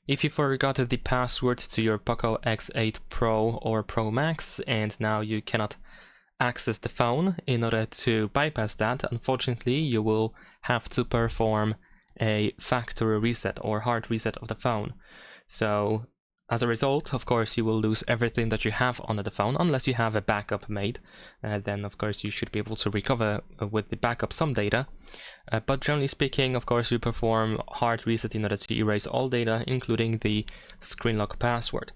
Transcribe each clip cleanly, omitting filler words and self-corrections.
If you forgot the password to your POCO X8 Pro or Pro Max and now you cannot access the phone, in order to bypass that, unfortunately, you will have to perform a factory reset or hard reset of the phone. So as a result, of course, you will lose everything that you have on the phone, unless you have a backup made. Then, of course, you should be able to recover with the backup some data. But generally speaking, of course, we perform hard reset in order to erase all data, including the screen lock password.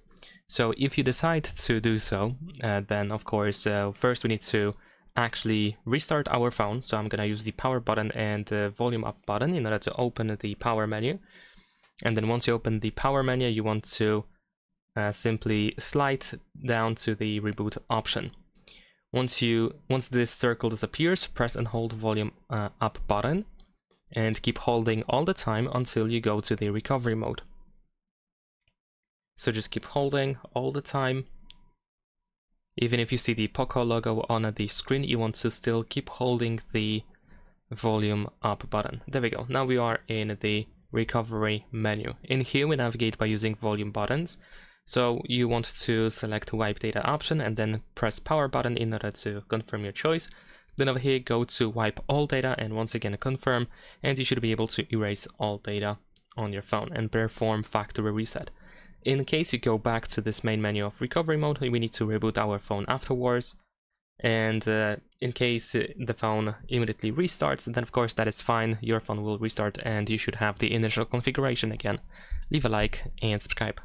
So if you decide to do so, then, of course, first we need to actually restart our phone. So I'm going to use the power button and volume up button in order to open the power menu. And then once you open the power menu, you want to simply slide down to the reboot option. Once this circle disappears, press and hold volume up button and keep holding all the time until you go to the recovery mode. So just keep holding all the time. Even if you see the POCO logo on the screen, you want to still keep holding the volume up button. There we go. Now we are in the recovery menu. In here we navigate by using volume buttons. So you want to select wipe data option and then press power button in order to confirm your choice. Then over here go to wipe all data and once again confirm, and you should be able to erase all data on your phone and perform factory reset. In case you go back to this main menu of recovery mode, we need to reboot our phone afterwards. And in case the phone immediately restarts, then of course that is fine, your phone will restart and you should have the initial configuration again. Leave a like and subscribe.